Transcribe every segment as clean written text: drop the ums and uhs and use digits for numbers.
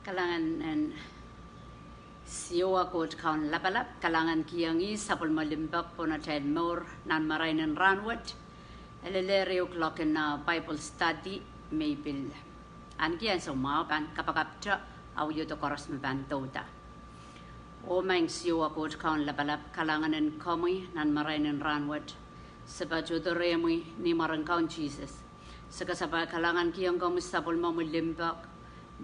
kalangan siwa kot kaun lapalap kalangan kiangi sapul malimbak pona tail more nan marainin ranwat elelere o'clock na Bible study maybe ankian so mau ban kapakapcha au yuto koros ban tota o mang siwa kot kaun lapalap kalangan en komi nan marainin ranwat sebajo doremui ni marang kaun Jesus sekasaba kalangan kiang komi sapul malimbak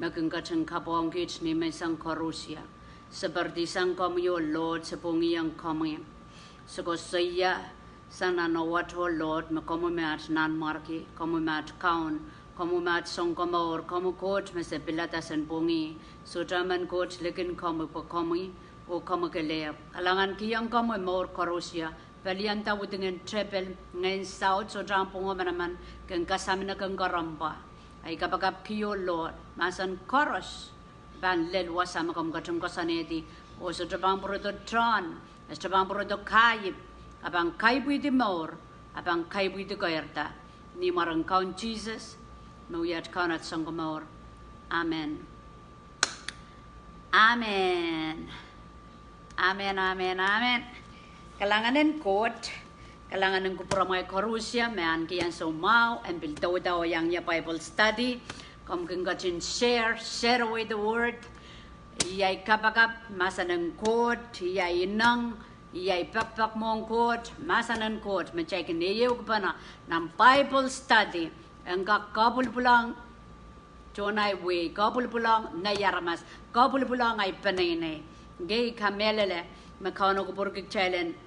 magengkateng kabongkit ni mesang korusia seperti sang kami Lord sepungi yang kami seko saya sana nawat Lord makamu mat nan marki kamu mat kaun kamu mat song kamor kamu kot mese pilata sen pungi sodaman kot lekin kamu po kami o kamu kelep kalangan kiyang kamu mor korusia balianta dengan trepel ngain saut sodam pungo manaman keng kasamina keng karamba ay kapagap kiyo Lord masan koros ban lel wasama kam gatum kosanedi o so tabang prodo tron es tabang prodo kayib abang kayib di mor abang kayib di koyerta ni marang kaun Jesus muyat kaunat sangomor amen amen amen amen amen kalanganen kot kalangan ng kupramay korusia man kiyan so mau and bildo daw yang ya Bible study kom kengkacin share away the word iyay kapakap masanan kot iyay nang iyay pakpak mong kot masanan kot mencay kiniyaw kapana ng Bible study ang kakabul pulang jonay way kabul pulang nayaramas kabul pulang ay panay gay kamelele makano ko purkik challenge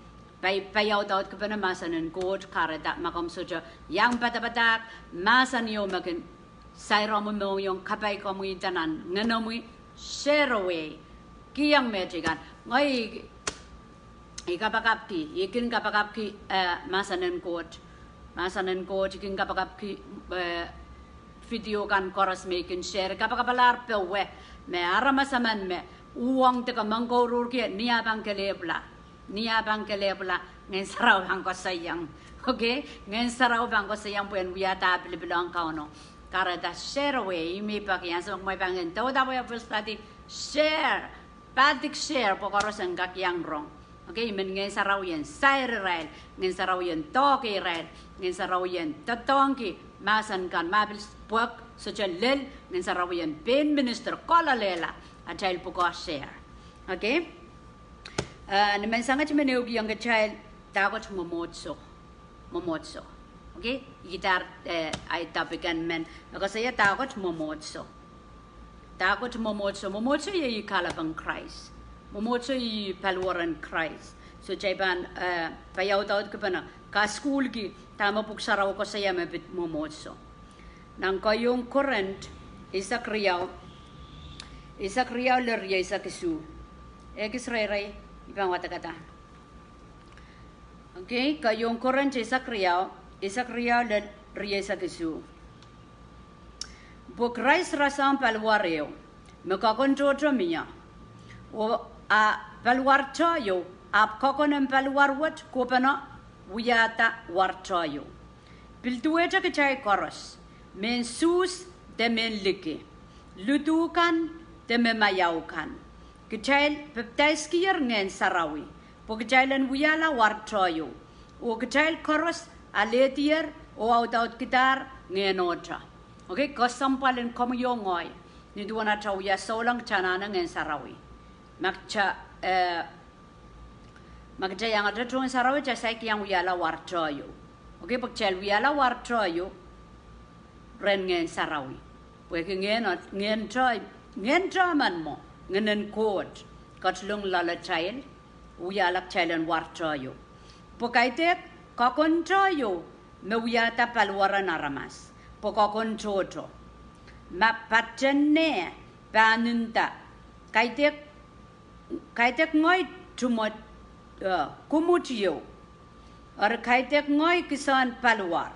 maiauda kopene masanan kot karada makam soja yang bata-bata masan yo makin sayro mo yung kapay ko mo itanan nganomi share away kiyang mejigan ngai ikapakapki ikin kapakapki masanan kot ikin kapakapki video kan koras making share kapakapalar pewe me aramasaman me uang teka mangkorur ki niya bang kelebla Ngehn Sarawi bang ko sayang okay Ngehn Sarawi bang ko sayang puen wiahda bilang kauno karena share away imi pakian so may bangin toda Bible study share patik share koaros ang yang wrong okay men Ngehn Sarawi yan sairail Ngehn Sarawi yan tokiral Ngehn Sarawi yan tatongki masan kan mabil puak sojalel Ngehn Sarawi yan pen minister kolalela ajail puko share okay naman sangat menugi yang kecil Dahkot Mwomwohdiso, okay? Gitar ay tapikan men. Maka saya Dahkot Mwomwohdiso. Mwomwohdiso ay kalabang Krais. Mwomwohdiso ay paliwaran Krais. So jayban payaw-tawad ko pa na ka school ki tama puksaraw ko saya mabit Mwomwohdiso. Nang kayong Korint isak riyaw lerya isak isu. Ray ibang watakata. Okay, kayong Korint isak riyaw le riya isak isu. Pwe Krais rasehng paliwarteieu, makakonteieu miya. O paliwarteieu, kakon paliwarwat kohpene wiahda warteieu. Duwehte kitail koaros, mehn Suhs de mehn liki, lidu kan de maiauda. Kitail papidaiskilahr Ngehn Sarawi, po kitailan wiahla warteieu, o kitail koaros aleier o audaudkidahr Ngehnohte. Okay, kasampalan kami yongoy ni duwana tawya solang chanana Ngehn Sarawi. Magcha yang ada Ngehn Sarawi jasay kiyang wiahla warteieu. Okay, pagchal wiahla warteieu ren Ngehn Sarawi. Pwede Ngehnohte man mo. Ngenen kot katlung lalatail wiahla chailan warteieu pokaitek kakonteieu me wiahda paliwaran aramas pokakon tohto mapatene banunta kaitek ngoi tumot kumutieu ar kaitek ngoi kisan paliwar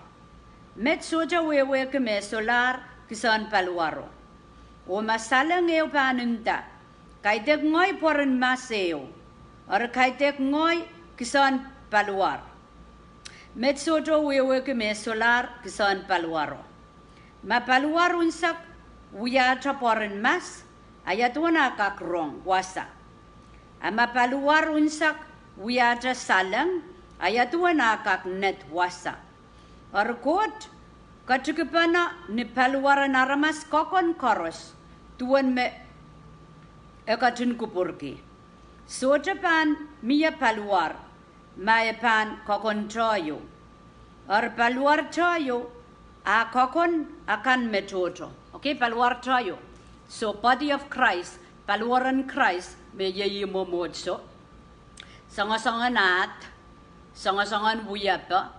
met soja wewe ke me solar kisan paliwaro o masalang eu banunta kaitek ngoi poren maseo ar kaitek ngoi kisan paliwar met soto wewe ke me solar kisan paliwaro ma paliwar unsak wiahda poren mas ayatuana kakrong wasa. Ama paliwar unsak wiahda salang ayatuana kak net wasa. Arkot katukipana ni paliwar naramas kakon koaros tuan me ekatun kupurki. Sotapan mia paliwar maepan kakonteieu. Paliwarteieu a kakon akan tohto. Okay, paliwarteieu. So body of Christ, paliwaran Christ me Ngehn Mwomwohdiso. Sangasanganat, sangasangan wiahda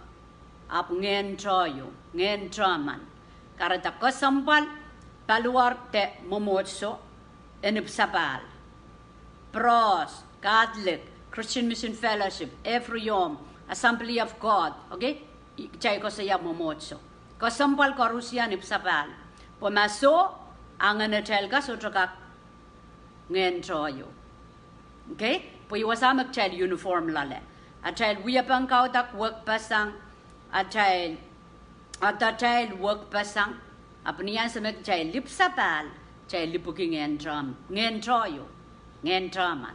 ap Ngehnohte, Ngehnohte. Karena kasampal paliwarteieu Mwomwohdiso enipsapal. Pros, Catholic, Christian Mission Fellowship, every yom, Assembly of God, okay? Chay ko saya Mwomwohdiso. Kasampal korusia nipsapal. Pumaso ang anatel ka sotraka Ngehnohte. Okay? Puiwasama child uniform lale. Child wiapang kautak work pasang. Child work pasang. Apniyan sa child lipsapal. Child lipuking Ngehnohte. Ngehnohte.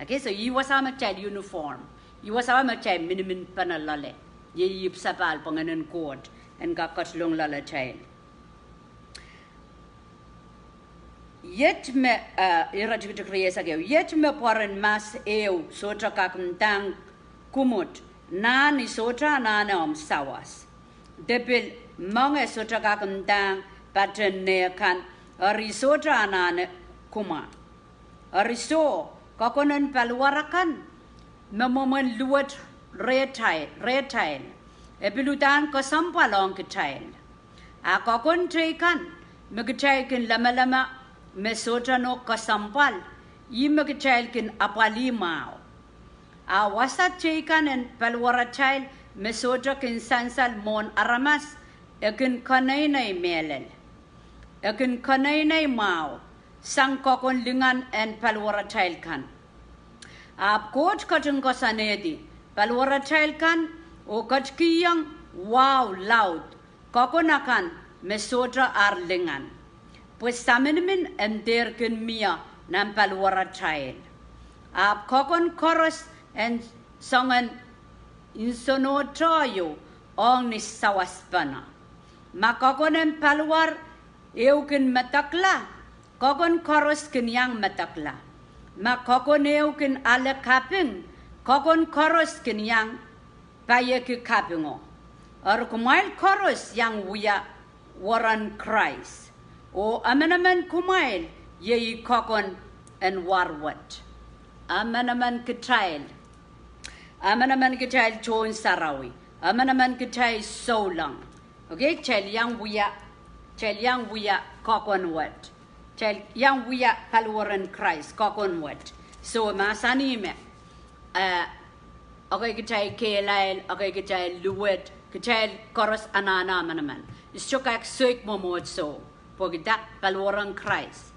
Okay, so iwasama child uniform. Iwasama child minimin panalale. Yip sapal panganan court and kakatlong lala child. Yet me yet me poran mas sotra kakon kumut na ni sotra na sawas. Depil mange sotra kakon paten ne kan sotra na kuma. Ariso kakonan palwarakan memomen luat retail. Epilutan kasampalong kitail. A kakonteieu kan megitail kin lama mesotra no kasampal. I megitail kin apalimao. A wasat kan en paliwarteieu mesotra kin sansal mon aramas. Ekin kanay melel. Ekin kanay mao. Sang kakon lingan en paliwarteieu kan. Ahpw Koht katung kasanedi. Paliwarteieu kan o katkiyang wow loud. Kakonakan mesotra arlingan. Pues saminmin enderkin mia nan paliwarteieu. Ahpw kakon koaros en songan insonotoyu ong ni sawaspana. Makakonen paliwar eukin matakla. Kakon koaros kin yang matakla. Makakoneu kin ale kaping. Kakon koaros kin yang paye ki kapingo. Kumail koaros yang waran Krais. O amanaman kumail yei kakon en warwat. Amanaman kitail. Amanaman kitail Ngehn Sarawi. Amanaman kitail solang. Okay, chel yang kakon wat. Chel yang paliwaran Krais kakon wat. So masanime. Okay, kitail kitail, okay, kitail luwet, kitail koaros anana manaman. Isokak suik Mwomwohdiso. Pogida paliwaran Krais.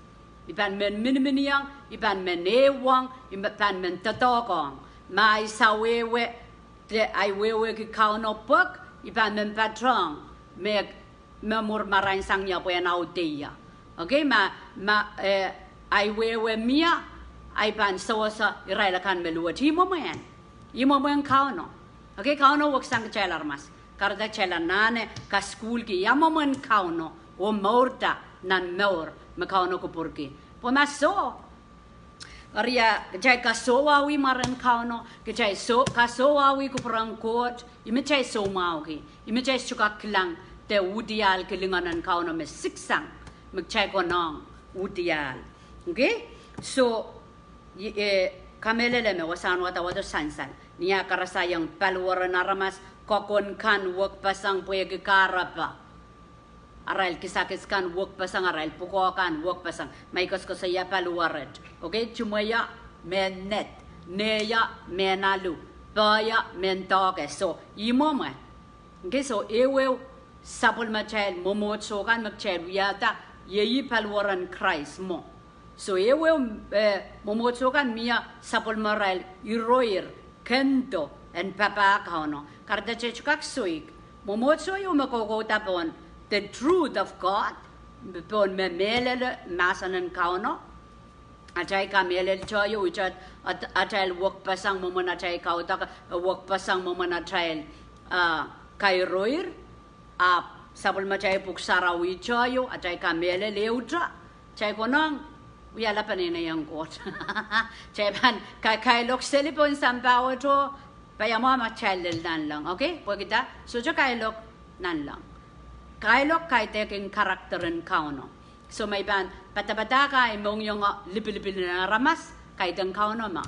Ipan men miniminiang, ipan men ewang, ipan men tatokong. Ma isawewe, ay wewe ki kauno pok, ipan men patrong, memur marain sang niya po yan audaudkidahr. Okay, ay wewe mia, ay pan sosa irailakan meluat. Imo mo yan kauno. Okay, kauno wag sang chelar mas. Karda chelar nane, ka school ki, yamo mo yan kauno, o maurta nan maur, makauno ko purki. Pumaso. Arya kajay kasowawi maran kauno, kajay kasowawi ko parang court, imichay somawki, imichay sukaklang te udial kilinganan kauno me siksang, magchay ko nang udial. Okay? So, kamelele me wasan wata sansan, niya karasayang paliwaran naramas, kakon kan wak pasang Pwe Krais. Aral kisakis kan wak pasang aral puko kan wak pasang may ko saya paliwaret. Okay, chumaya menet, neya menalu, baya mentoke. So imoma. Okay, so ewe sapul macel Mwomwohdiso kan macel wiahda yeyi paliwaran Krais mo. So ewe Mwomwohdiso kan mia sapul maral iroir kento en papa kauno. Karda chechukak suik Mwomwohdiso yung makokotapon the truth of God, pon me melele masanan kauno, Ajay kamelel choyo uchat atrail work pasang momon ajay kautak work pasang momon atrail kairoir sabul macay puksarawi choyo ajay kamelel leutra chay konang wiahla panina yang kot chay pan kailok selipon sampaw to payamo machay nan lang okay po kita so jo kailok nan lang kailok kaiteking karakterin kauno so may ban patabata ka imong yung lipilipil na ramas kaiteng kauno ma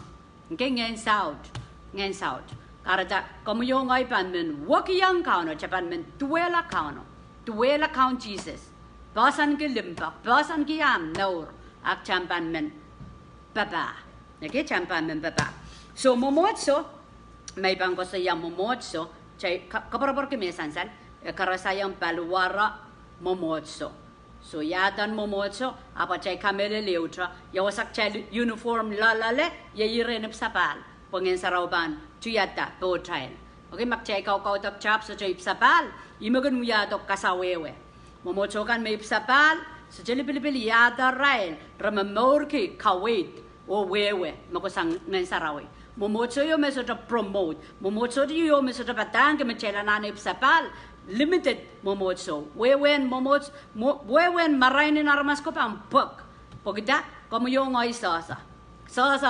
okay Ngehn Sarawi karata kamu yung ay pan men wakiyang kauno chapan men duwehte kaun Jesus basan ki limpak basan ki am naur ak champan men papa okay champan men papa so momotso may bang ko sa yang momotso chay kaparapar ki mesansan karasayang paliwar momotso so yadan momotso apa chay kamele leutra yawasak chay uniform lalale yayirenep sapal Ngehn Sarawi tuyata to trail okay mak chay kau tak chap so chay sapal imagan wiahda kasawewe momotso kan may sapal so chay pilipil yada rail ramamor ki kawait o wewe makosang Ngehn Sarawi momotso yo meso to promote momotso yo meso to patang ke mechela nanep sapal limited momotso wewen marainin armas ko pang pok pokita como yo ngoy sasa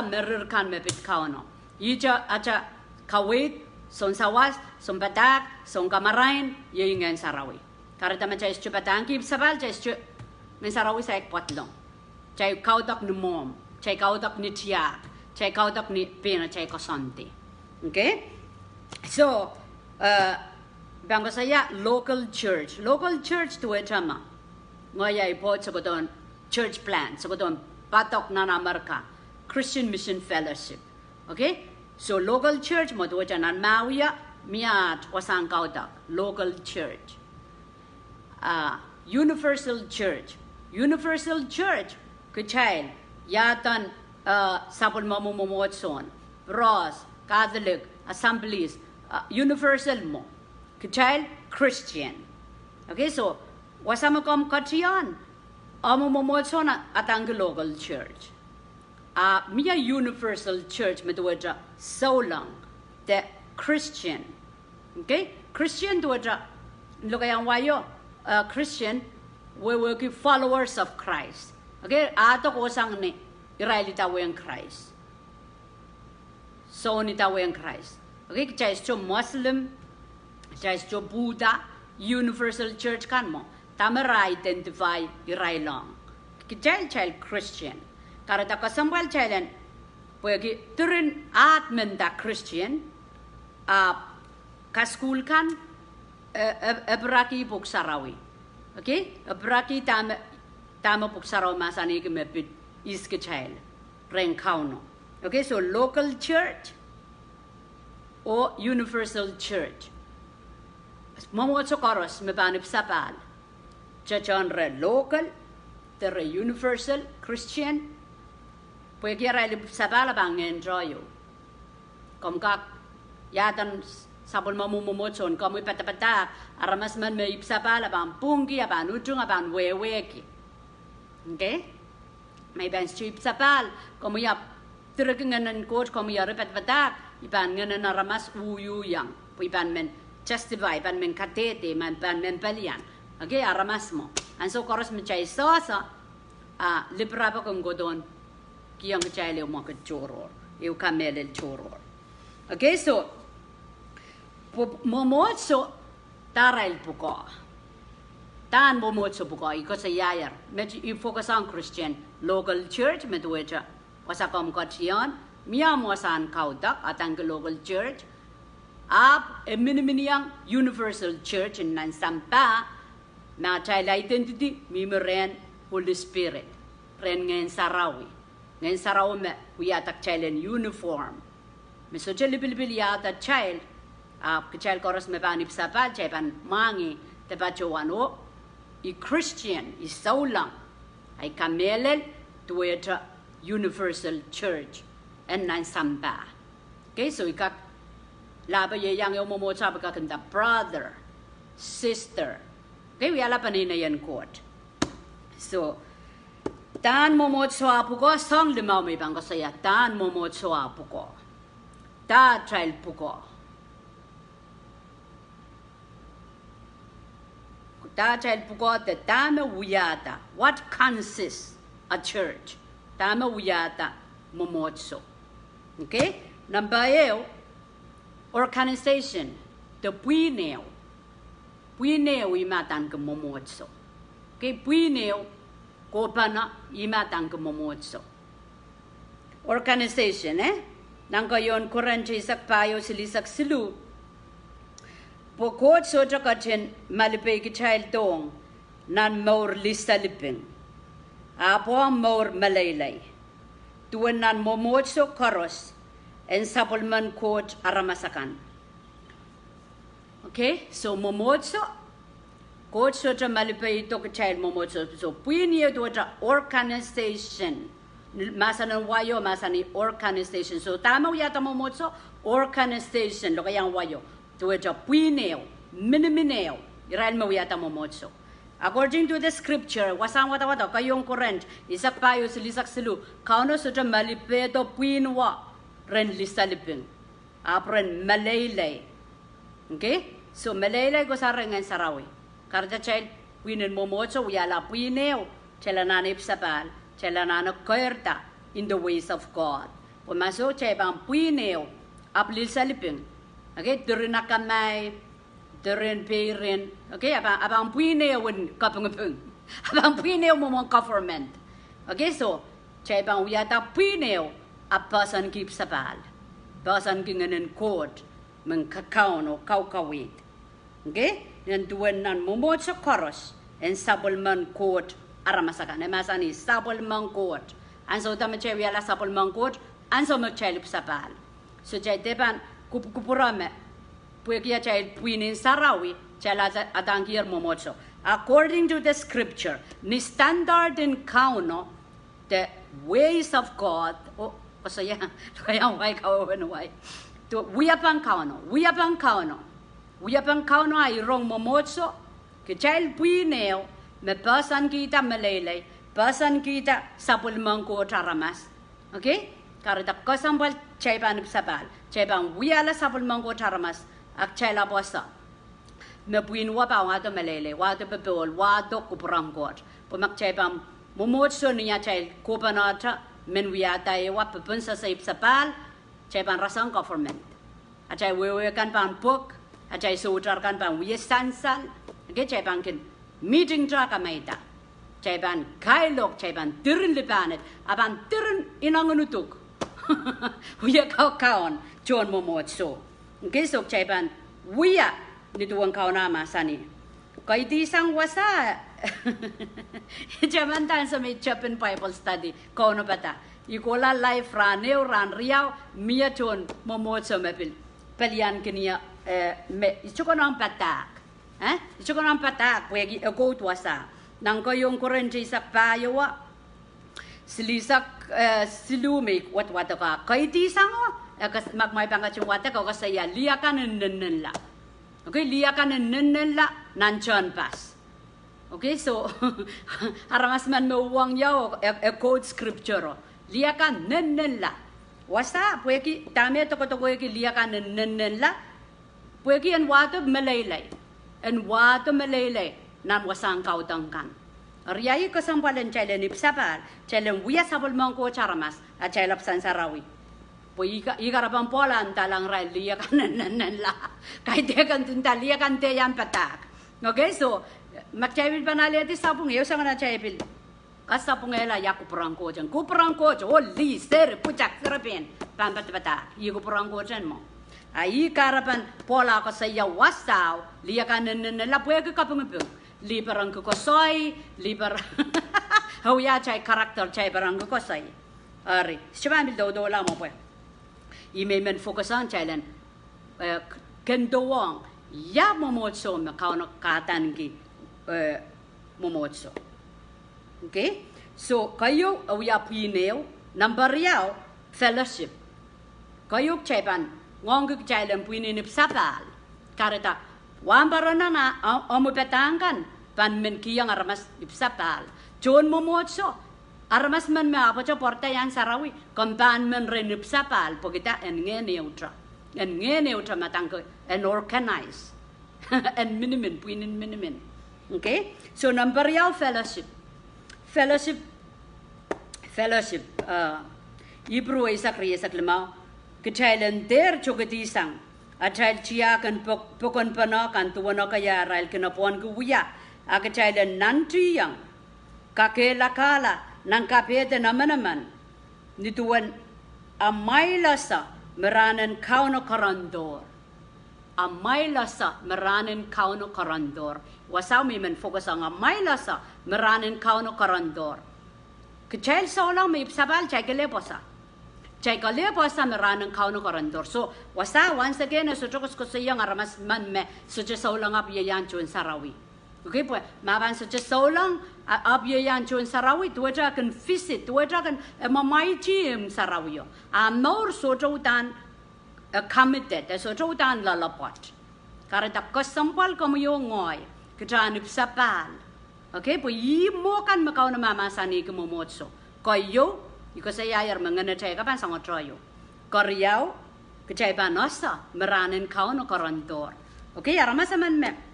merer kan mepit kauno ija acha kawit son sawas son patak son kamarain ye Ngehn Sarawi karata ma chay chupatang ki sabal chay Ngehn Sarawi sa ekpatlong chay kautak ni mom chay kautak ni tiyak chay kautak ni pena chay kosonte okay so bangko saya local church tuwe chama ngoyay po sagodon church plant sagodon patok na namarka Christian Mission Fellowship okay so local church mo tuwe chanan mawia miat wasang kautak local church universal church kitail yatan sapul mamumotson Ross Catholic assemblies universal mo kitail Christian okay so wasama kom katiyan amumomotson atang local church Mia universal church metuwaja so long the Christian okay Christian tuwaja lokayang wayo Christian we work followers of Christ okay ato ko sang ni Israelita weng Christ so ni ta weng Christ okay kaya is Muslim kaya is Buddha universal church kan mo tamara identify Israelong kaya Christian karata kasambal chailan pwegi turin at menda Christian ka school kan ebraki puksarawi okay ebraki tama puksarawi masani ke mepit iske chail renkauno okay so local church or universal church momotso koaros mebanip sapal chachon re local the universal Christian Pwe Krais sabala bang enjoyo. Kom kak yadan sabol mamumumotson kom ipatapata aramas man me ipsabala bang pungi aban ujung aban weweki. Okay? May ban strip sapal kom ya terkenganan coach kom ya repatapata iban nganan aramas uyu yang. Iban men justify ban men katete man ban men palian. Okay, aramas mo. And so koros menchay sosa libra pa kung godon kiyang kachayle mo ka choror eu kamel choror okay so momotso taral puko tan momotso puko iko sa yayar med you focus on Christian local church medwecha wasakom katiyan miyam wasan kaudak atang local church miniminiang universal church in nansampa na child identity mimeren Holy Spirit ren Ngehn Sarawi me wiahda child in uniform me so cheli bilbil yata child child koros me banip sapal ban mangi te bachowano I Christian I saulang ay kamelel duwehte universal church en nan samba okay so ikak laba ye yang yo momo sabi ka kanda brother sister okay wiahla panina yan court so Dan Mwomwohdiso Ahpw Koht song limau may bang saya Dan Mwomwohdiso Ahpw Koht. Da trail puko. Da trail puko the dame wiahda. What consists a church? Dame wiahda Mwomwohdiso. Okay? Number organization. The Pwe imatan ke Mwomwohdiso. Okay, Pwe kohpene imatan ke Mwomwohdiso. Organization, Nangko yon Korint isak payo silisak silu. Pwe Krait so jakatin malipay kitail dong nan maur lista liping. Apo maur malaylay. Tuwan nan Mwomwohdiso koaros en sapulman Krait aramasakan. Okay, so Mwomwohdiso Krait so malipay to kitail Mwomwohdiso. So Pwe do organization. Masanan wayo masani organization. So tama wiahda Mwomwohdiso organization lo kayang wayo. Tuwa Pwe minimineo iral mo wiahda Mwomwohdiso. According to the scripture, wasang wata kayong Korint isak payo silisak silu kauno so malipay to Pwe ren lista liping. Apren malaylay. Okay? So malaylay ko sa Ngehn Sarawi. Karja child Pwe Mwomwohdiso wiahla Pwe chelananip sapal. Chelanano koerta in the ways of God. Pumaso chebang Pwe aplil saliping. Okay, durin akamay, durin pairin. Okay, abang Pwe win kapungapung. Abang Pwe momong government. Okay, so chebang wiahda Pwe a person keeps sapal. Person kinganin Krait meng kakon o kaukawit. Okay, yan tuwan nan Mwomwohdiso koaros en sabulman Krait aramasakan. Masani sapulman Krait. Anso tamache wiahla sapulman Krait. Anso magchalip sapal. So chay depan kupurame. Pwe chay Ngehn Sarawi. Chala adangir Mwomwohdiso. According to the scripture, ni standard in kauno the ways of God. Oh, saya kaya why kawan why. To wiahpang kauno ay rong Mwomwohdiso. Kechay Pwe me person kita malaylay, person kita sapulman Krait aramas. Okay? Karita kasambal chaypan sapal. Chaypan wiahla sapulman Krait aramas. Ak chayla bosa. Me Pwe pa wato malaylay, wato bebol, wato kuprang Krait. Pumak chaypan Mwomwohdiso niya chay kohpene men wiahda pupun sa sapal. Chaypan rasehng government. Achay wewe kan pan book. Achay sojar kan pan wiahda. Okay? Chaypan kin meeting draka maida. Chaypan kailok chaypan tirin lipanet. Aban tirin inangunutuk. Wiya kaon John Mwomwohdiso. Okay, so chaypan wiya nituang kaonama sani. Kay di sang wasa. Jamantan sa may Japan Bible study. Kauno bata. Ikola life raneo ran riyaw. Miya John Mwomwohdiso mapil. Palian kiniya. Ichukonong patak. Ito ko nang patak, pwede ako tuwasa. Nang kayong Korint isak payo silisak silumik wat ka. Kay di sango, magmay pangat yung wata ko kasaya liakan nila. Okay, liakan nila nanchon pas. Okay, so aramas man mauwang yaw quote scripture. Liakan nila. Wasa pwede dami to ko liakan nila. Pwede yan wato malaylay. En wato malaylay nan wasang kaudangkan. Riyayi kasampalan chailen ipsapal, chailen wiahda sapulman Krait aramas, at chailap Ngehn Sarawi. Po ikarapang polan talang ray liyakan la. Kaidehn liyakan teyan patak. Okay, so magchaybil panali ati sapungeo sa mga chaybil. Kasapungela ya kuprang Krait. Kuprang Krait, li ser puchak serapin pampat patak. Kuprang Krait mo. Ay karapan pola ko sa yawasaw liyakan nila pwede kapungapung liparang kukosoy lipar hawya chay karakter chay parang kukosoy ari siyaman bil do la mo pwe imemen fokusan chaylen kendowang ya Mwomwohdiso me kauno katan ki Mwomwohdiso. Okay, so kayo awya Pwe number yaw fellowship kayo chaypan ngong kecailan Pwe sapal. Kareta wambarona na omupetangkan pan men kiyang aramas ipsapal. John Mwomwohdiso Aramas man me apa cho porta Ngehn Sarawi kompan men renup sapal pokita en Ngehnohte matangko en organize en minimin puinin minimin. Okay, so number yaw fellowship Ibru isak riyasak lemau kitail der chogatisang atail chia kan pokon pano kan tuwano kaya rail kinapon kuya akitail nanti yang kakelakala nang kapete naman nituan amailasa meranan kauno korandor amailasa meranan kauno korandor wasaw mi men fokus ang amailasa meranan kauno korandor kitail solang may sabal chakele posa meranan kauno korandor so wasa once again so chokos ko sayang aramas man me so solang up yan Ngehn Sarawi. Okay, pues, maban sa solang abyayan Ngehn Sarawi, tuwa kan visit, tuwa kan mamaiti Ngehn Sarawi. Nor so dan committed, so dan lalapot. Karena kasampal kamu yung ngoy, kita anip sapal. Okay, pues, mo kan makaw na mamasani kumumotso. Kayo, iko sa yayar manganatay ka pan sa ngotroyo. Koryaw, kita iba nosa, meranin kauno korandor. Okay, aramasaman me.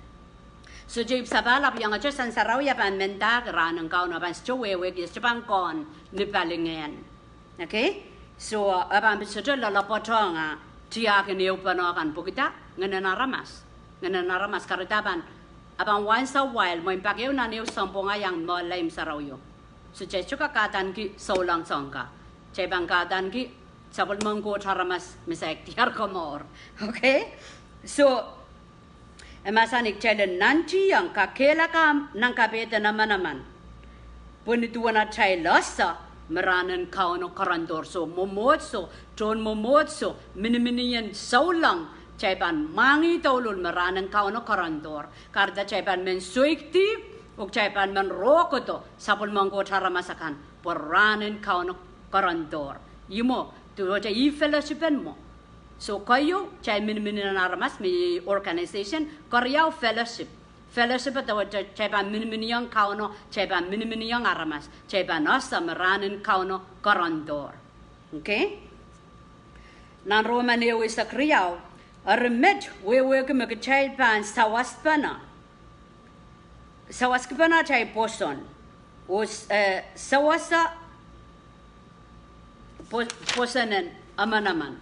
So jib sabala yang aja Ngehn Sarawi apan menta keranang kau napan secuwe gis cepang kon ni palingan. Okay? So apan besojo lalapotong dia kene upanokan pukita ngene naramas karitaban apan once a while mo impakeu na new samponga yang mo laim Sarawi. So jay chuka katan ki solang songka. Jay bang katan ki sabol mongko charamas misak tiar komor. Okay? So emasanik chailen nanti yang kakelaka nang kapete naman punituan at chailasa meranan kauno korandor so momotso miniminian saulang chaiban mangi tolul meranan kauno korandor karda chaiban men suikti uk chaiban men rokoto sapul mongko charamasakan poranen kauno korandor yimo tuwa i fellowshipen mo. So kayo chay miniminin aramas may organization koryaw fellowship atawa chay pa miniminiyang kauno chay pa miniminiyang aramas chay pa nasa meranin kauno korandor. Okay? Nan Romaneo isa kriyaw arimit wewe kumagchay pa sawaspana chay poson os sawasa posonen amanaman.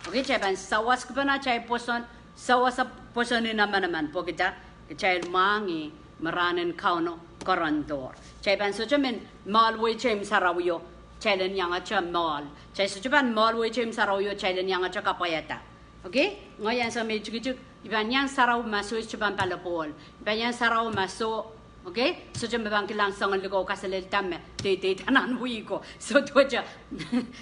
Okay, caiban sawas kepana cai poson sawas posonin naman pokita cai mangi meranin kauno korandor. Caiban sojamin malwe Ngehn Sarawi cailen yang aja mal. Cai sojaban malwe Ngehn Sarawi cailen yang aja kapayata. Okay, ngoyan sa medyo iban Ngehn Sarawi masuk coban palapol. Iban Ngehn Sarawi masuk. Okay, sojamin bang kilang sangal lugo kasalil tamme te tanan wiko. So tuja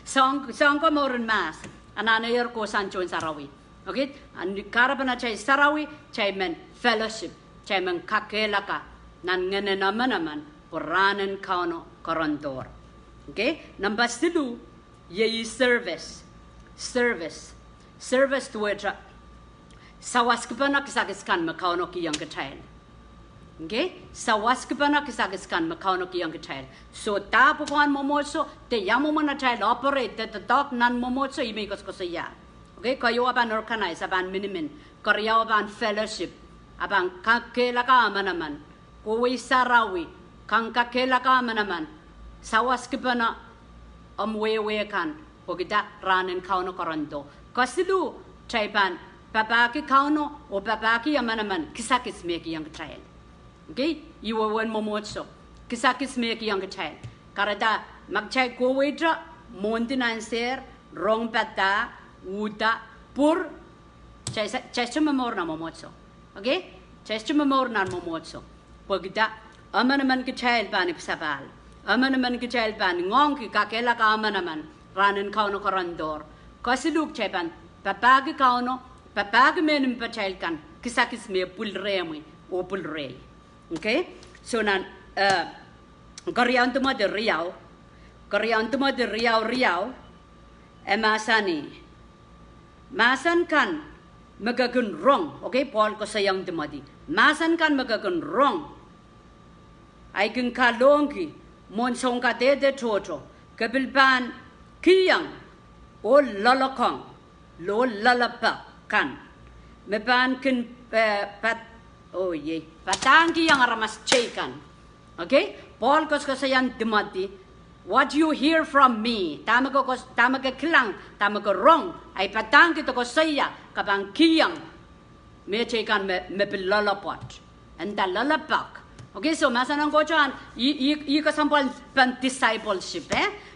song ko moren mas. Aleier ko san Ngehn Sarawi. Okay? Andi karabana chay Sarawi, chay men fellowship, chay men kakelaka, nan ngene naman puranen kauno korandor. Okay? Number 2, ye service. Service tuwa sawas kepana kisakiskan makauno ki yang kitail. Okay? Sawas kepana kisakiskan makauno ki yang kitail. So ta pupuan momotso te yamu mana child operate te dog nan momotso imi koskoya. Okay? Kayo aban organize aban minimin. Koryaw aban fellowship. Aban kakelaka amanaman. Kuwi Sarawi. Kang kakelaka amanaman. Sawas kepana amwewe kan. Pogita ranen kauno korando. Kasilu chaiban papaki kauno o papaki amanaman kisakis meki yang kitail. Okay, you were one momotso. Kisakis meki yang kitail. Karada magchay kuwitra montinanser rong pata uta pur chay mamor na momotso. Okay, chay mamor na momotso. Pagda amanaman kitail ban ipsabal. Amanaman kitail ban ngong ki kakela ka amanaman ranen kauno korandor. Kasiluk chay ban papagi kauno papagi menim pachail kan kisakis me pulremi o pulrei. Okay, so nan Koryan tuma de riau emasani masan kan magagun wrong. Okay, Paul ko sayang dumadi masan kan magagun wrong ay kung kalongki mon songka de tohto kabilpan kiyang o lalakong lo lalapa kan mepan kin pat oh ye patang kiyang aramas chekan. Okay, Paul kosayan dimati what you hear from me tamaga kilang tamaga wrong ay patang kita kosaya kapang kiyang me chekan me lalapot and the lalapak. Okay, so masanang ko chan i kasampal pan discipleship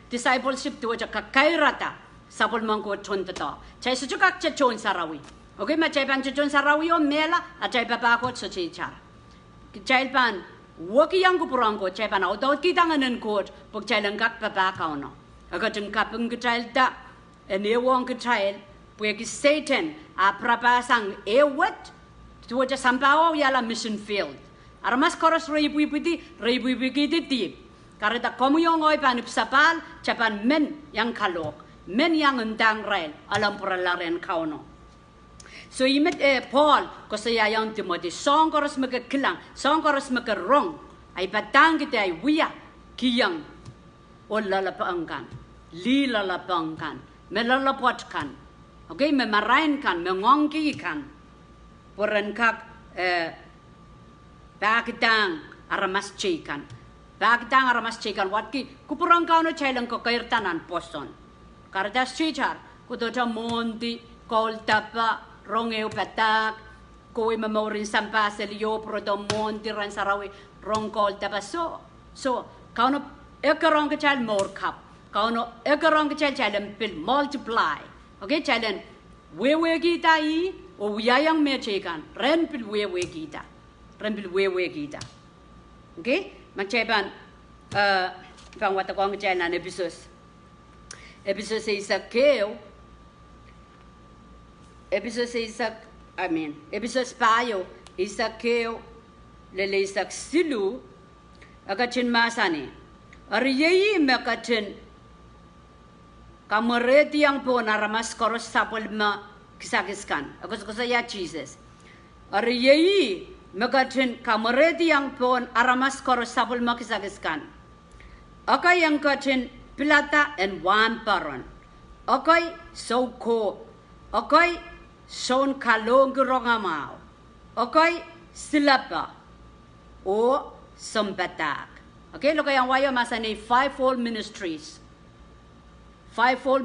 discipleship to kakairata sapol mangko chonta chay suchukak chon sarawi. Okay, machay pan chon sarawi o mela achay papakot so chichar chay pan waki yang ko purang ko chay pan audaudkidahr nganen ko pag chay langkat papakaw no agateng kapeng kitail da enewong kitail pwe ki Satan aprapasang ewat tuwa cha sampaw yala mission field aramas koros reibuipiti tip kareta komuyong oy pan ipsapal chapan men yang kalok men yang endang rail alam puralaren kauno. So imet Paul kosaya yang Timothy song koros kilang song koros rong ay patang kita ay wiya kiyang o lalapangkan li lalapangkan melalapotkan. Okay, memarain kan mengongki kan puran kak bagdang aramas chikan watki kupurang kauno chailang ko kairtanan poston kardas chichar kudoja monti koltapa rongeu patak koi memorin sampas elio proto monti ran sarawi rong koltapa so kauno ekarong ke chal more cup kauno ekarong ke chal pil multiply. Okay, chalen wewe kita I o wiayang me chikan ren pil wewe kita okay, magcheban pang watakong chainan episode episode payo isakeo lele isak silu agachin masani ariyeyi mekachen kamereti yang po naramas koros sapol ma kisakiskan agos ya Jesus ariyeyi mekachen kamereti yang po aramas koros sapol ma kisakiskan okay yang kachen pilata and one paron okay soko okay son kalong rongamao okay silapa o sambatak. Okay, look yang wayo masani fivefold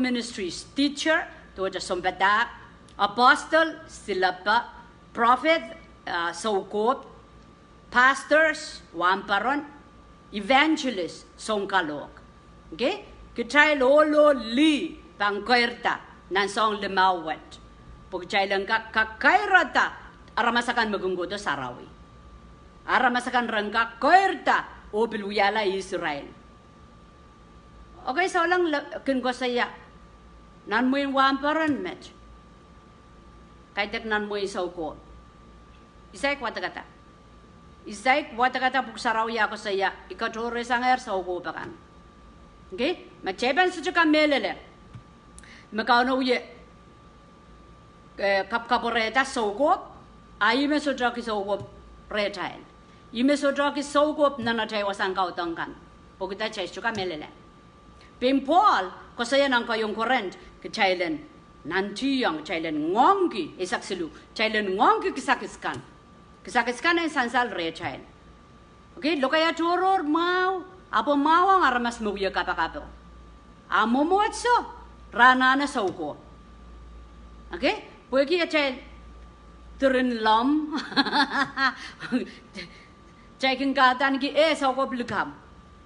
ministries teacher to the sambatak apostle silapa prophet soko pastors wamparon evangelist songkalok. Okay, kitail lolo li pangkoirta nan song lemawat pagchay lang kakairata aramasakan magunggoto sarawi aramasakan rangka koirta o bilwiahla Israel. Okay, so lang kun ko saya nan mo wamparan met kaitek nan mo isauko isay watakata pag sarawi ako saya ikatore sanger sauko pakan. Okay, macheban suka melele makauno ye kapkaporeta sauko ayime sodraki sauko retail ime sodraki sauko nanatay wasang kautangkan pagita chay suka melele pim Paul kosaya nang kayong Korint kachailen nantiyang chailen ngongi isaksilu chailen ngongi kisakiskan ay sansal retail. Okay, lokaya turor mau apo mau ang aramas muya kapakapo amomotso ranana sauko. Okay, pweki achel turin lam chaikin katan ki sauko blikam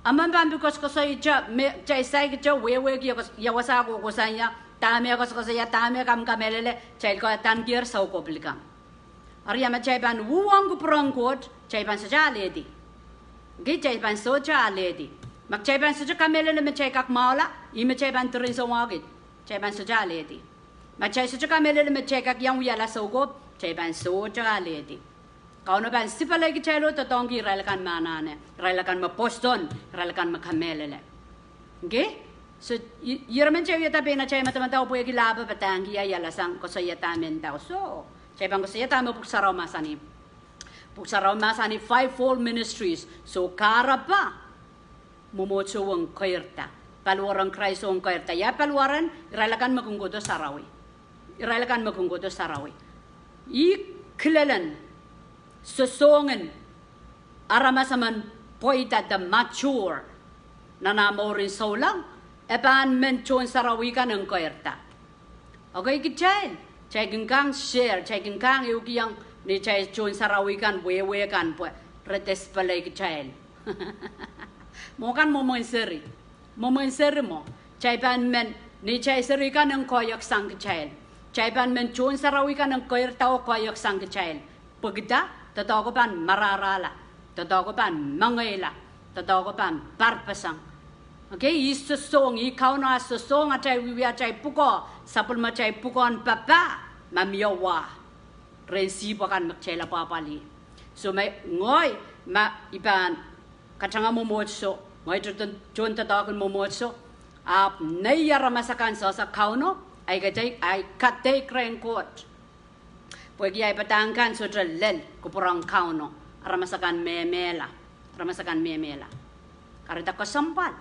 aman ban because kosay cha me chay sai cha wewe ki yawasa ko kosanya tame ko kosaya tame kam kamelele chay ko tan kier sauko blikam arya ma chay ban wuwang ko prangkot chay ban sa ledi. Okay, chay ban socha ledi mak chay ban socha kamelele me chay kak maula ime chay ban turin so wagit chay ban socha ledi mak chay socha kamelele me chay kak yang wiahla sauko chay ban socha ledi. Kauno ban sipalagi chay lo totongi ralakan manane ralakan maposton ralakan makamelele. Okay, so yeramen chay yata pena chay matamata upo yagi laba patangi ya yalasang kosaya tamen tao so chay ban kosaya tamo puksaraw masani fivefold ministries so karapa momotso wang koirta paliwaran Krais wang koirta ya paliwaran iralakan Ngehnohte Sarawi iralakan Ngehnohte Sarawi I kilalan sosongan aramasaman poita the mature nanamorin solang epan menchon Sarawi kan ang koirta okay kitail chay gengkang share chay gengkang yung ni chay chon Sarawi kan wewe kan po retes palay kitail mo kan mo seri mo chay pan men ni chay seri kan ang koyak sang kitail chay pan men chon Sarawi kan ang koirta o koyak sang kitail pagda totoo ko pan mararala totoo ko pan mangayla totoo ko pan parpasang okay isusong ikaw na susong at chay wiya chay puko sapul ma chay pukon papa mamiyawa rensipo kan chay la papali so may ngoy ma ipan katanga momotso ngoy chon totoo ko momotso nayara masakan sa kauno ay katay krengkot Pwe Krais patangkan so lel kupurang kauno ramasakan memela karita kasampal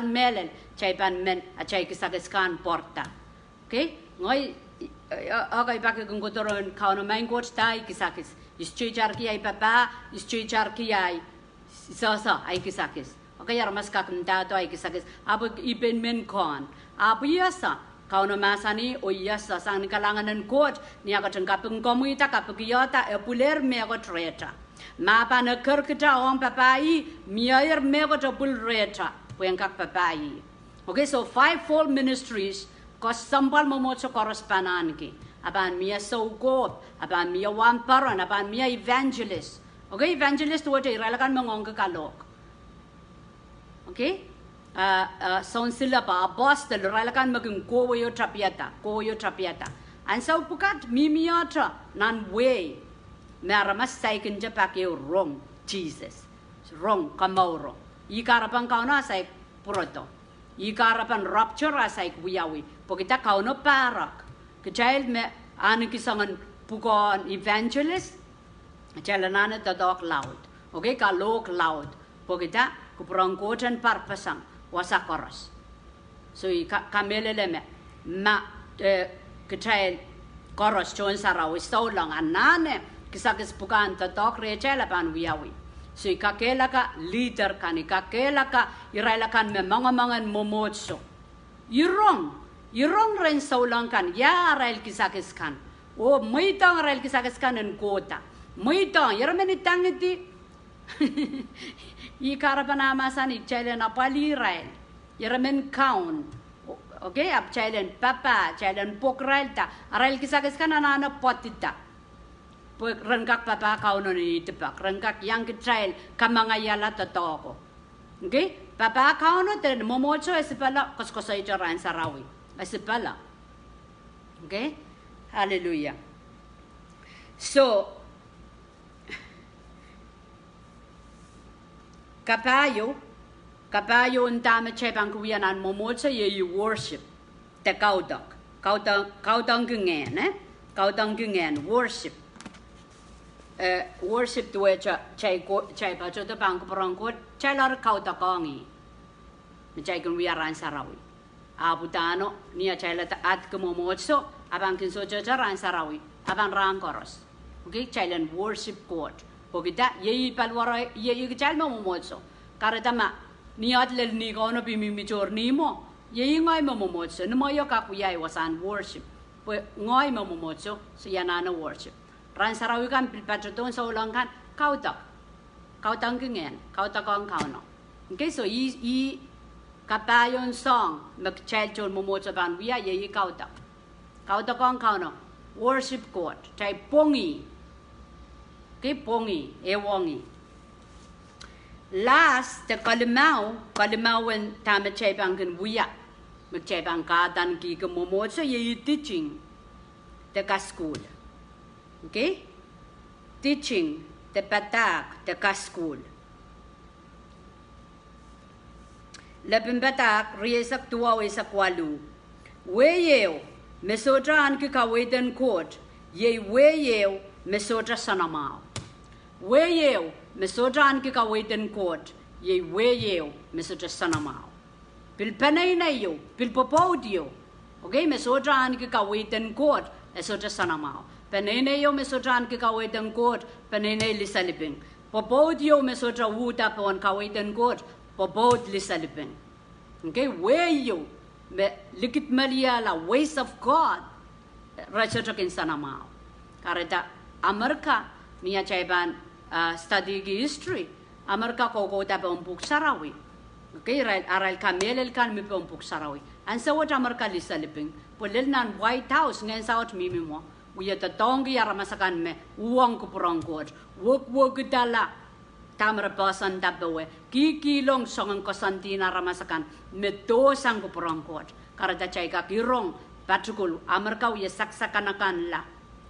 melel chay pan men at chay kisakiskan porta okay ngoy okay bakit kung kuturon kauno main coach tay kisakis ischoy charki ay papa ischoy charki ay isa ay kisakis okay ramas kakuntato ay kisakis apo ipen men kon apo yasa kauno masani o yasa sang kalanganan coach niya ka tengkapeng komita kapagiyata puler me ko treta mapa na kerkita on papai miair me ko pul reta puengkak papai okay so fivefold ministries ko sampal momotso korospanan ki apan mia sogop apan mia wamparon apan mia evangelist okay evangelist wote iralakan mangong kalok okay son sila pa apostle ralakan maging koyo trapiata and so pukat mimiata nan way maramas saikin japake wrong Jesus wrong kamoro ikarapan kauna sai puroto ikarapan rapture sai wiyawi pokita kauno parak kejail me anikisangan pukon evangelist jalanana tadok loud okay kalok loud pokita kuprang kotan parpasang wasa koros so kameleleme ma kitail koros chon Sarawi so lang anane kisakis bukan tatok rechela pan wiyawi so kakela ka leader kan kakela ka irailakan me mangamangan momotso irong ren so lang kan ya rail kisakis kan o muitang rail kisakis kan en kota muitang yermeni tangiti ikarapanamasan ichailen apaliral yeramen kaun okay ap chailen papa chailen pokrail ta aral kisakis kanana potita pok rengkak papa kaun ni tepak rengkak yang ketrail kamangayala totoko okay papa kaun ten momotso esipala koskosay Ngehn Sarawi esipala okay hallelujah so kapayo untama chepang kuyanan momotsa ye worship te kaudang Ngehn worship worship tuwe chay pa chota pang kuparangkot chay lar kaudakongi chay kun Ngehn Sarawi abutano niya chay lata at kumomotso abang kinso Ngehn Sarawi abang rangkoros okay chay lan worship court pokita ye palwara ye chay momotso karatama niat lel ni kono pimimichor nimo ye ngai momotso no yo kakuyai wasan worship po ngai momotso so yanana worship Ngehn Sarawi kan pilpaton so lang kan kautang Ngehn kautakong kauno okay so i kapayon song magchay chon momotso ban wiya ye kautakong kauno worship court chay pongi okay pongi ewongi last the kalimau wen tama chay bang kan wiya magchay bang katan ki momotso ye teaching the school okay teaching the patak the school labin batak riyesak tuwa isak walu weyeo mesodran ki kawaiden court ye weyeo mesodra sanamao weyeo mesodran ki kawaiden court ye weyeu mesoja sanamao. Pil penaineyu, pil popodio. Okay, mesoja an kikawitan court, esoja sanamao. Penaineyo mesoja an kikawitan court, penene lisaliping. Popodio mesoja wuta pon kawitan court, popod lisaliping. Okay, where you me likit malia la ways of God. Rachokin sanamao. Kareta Amerika niya chaiban study history. Amerika ko tapon Pwe Sarawi. Okay, right, aral kamelel kan mi pon Pwe Sarawi. And so what Amerika lisaliping. Pulil nan White House Ngehn Sarawi mimi mo. Uya tatongi aramasakan me uang kupurang God. Wok dala tamra pasan tabewe. Kikilong songang kosantina ramasakan me dosang kupurang God. Kareta chaika kirong patukul Amerika uya saksakanakan la.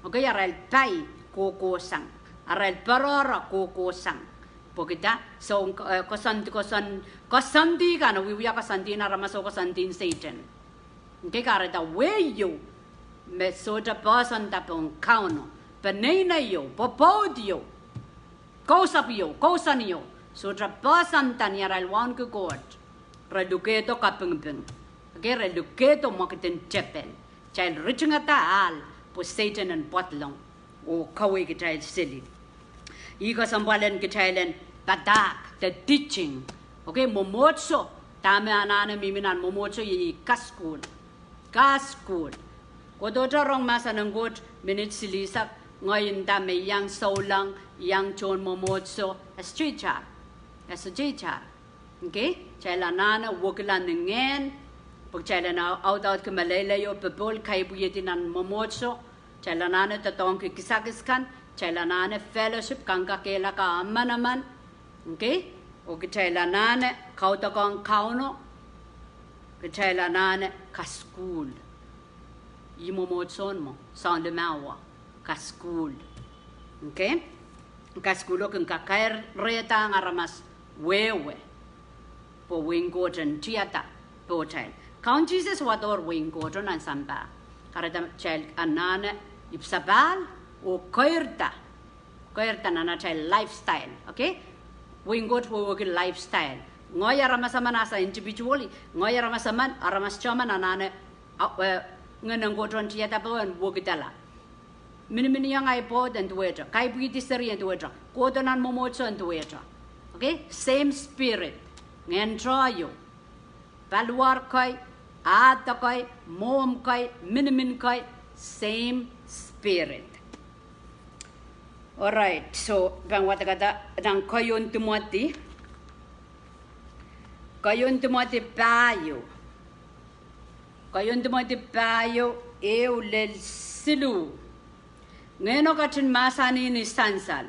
Okay, aral pai kokosang. Aral parora kokosang. Pokita so kosanti kana wiya kosanti na ramaso kosantin Satan. Okay, kareta where you me soda pasan tapon kauno. Penena yo, popodio. Kosapio, kosanio. Soda pasan tanya aral wan ke God. Reduketo kapengpeng. Okay, reduketo makitin chapel. Child reaching at al. Po Satan and Potlong o kawi kitail silly. Iko sambalan kitailen badak the teaching. Okay, momotso tame anana miminan momotso yi kaskul. Kaskul. Kodota rong masa ng god minute silisak ngayon tame yang saulang yang chon momotso as chicha. As a chicha. Okay? Chaila nana wokilan ng Ngehn. Pag chaila na audaudkidahr malalayo pebol kay buyetinan momotso. Chaila nana tatong kikisakiskan. Chaila nana fellowship kangka kela ka amma naman. Okay? O chaila nana kautakong kauno. Chaila nana kaskul. Imomotson mo sa limawa kaskul. Okay? Kaskulo kung kakair reta ngaramas wewe. Po winggoten tiata po child. Count Jesus wador winggoten an samba. Karata child anana ipsabal o koirta. Koirta nana child lifestyle. Okay? Winggot po wogil lifestyle. Ngoya ramasaman asa individually. Ngoya ramasaman aramas chaman anana ngenanggoten tiata po an wogitala. Mini yang iPod and duwehte. Kai papidaiskilahr and duwehte. Kodonan momotso and duwehte. Okay? Same spirit. Ngehnohte. Paliwarteieu. Adakoi. Momkoi. Miniminkai. Same spirit. Alright. So, bang watakata ng Ngehn Timothy. Ngehn Timothy payo. Ngehn Timothy payo. Lel silu. Ngehnohte masani ni sansal.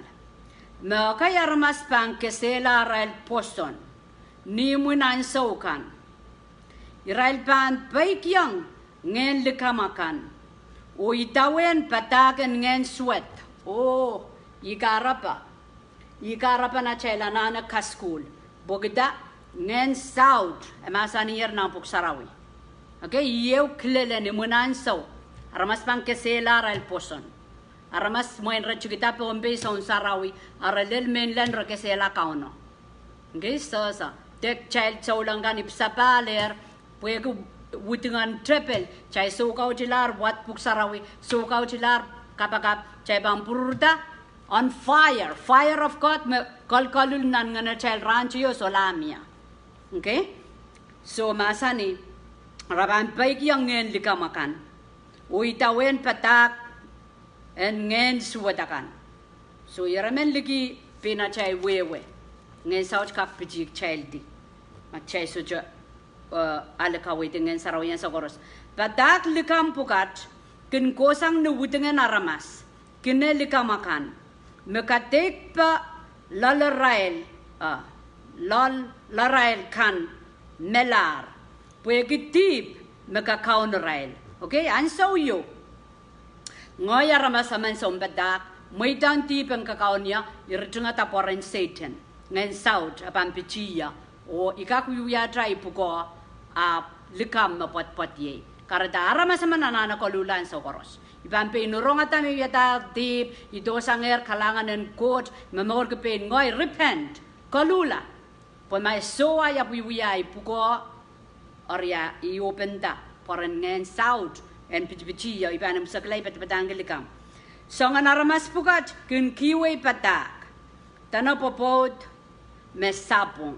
Makaya ramas pang kesela rail poson. Ni munan saukan. Irail pan baikyang Ngehn likamakan. O itawen pataken Ngehn sweat. O ikarapa. Ikarapa na chaila nana kaskul. Bogda Ngehn South. Masani yer na Pwe Sarawi. Okay, yew klele ni munan sau. Ramas pang kesela rail poson. Aramas moen rachukita pe ombe son Sarawi aralel mainland rakesela kauno. Okay, so tek child saulangan ipsapaler puego wutingan trepel chai audaudkidahr wat Pwe Sarawi audaudkidahr kapakap chai bampurda on fire of God me kalkalul nan ngana child rancho solamia. Okay, so masani raban baik yang Ngehn likamakan uitawen patak and Ngehn suwatakan. So yaramen liki pinachay wewe. Ngehn Sarawi kap pijik childi. Machay suja alakawit Ngehn Sarawi yan sa koros. Patak likam pukat kin kosang nuwutingan aramas. Kine likamakan. Mekatek pa larail kan melar. Puegitib mekakaon rail. Okay, and so you. Ngoya ramasaman sombadak, maitan tipeng kakaunya, iritunga taporan Satan, Ngehn South, apampichia, o ikakuyuya ipuko, likam mapot-potye. Karada ramasaman anana kolulan sa koros. Ipampi inurong at kami yata tip, ito sanger kalangan ng court, mamorgapin ngoy, repent, kolula. Pemai so ya wiahda puko Oria I open da Poran Ngehn South and Pichipichi ya ibanam saklay patpatangilikam. Songan aramas pukat kun kiwe patak. Dana popot mesapong.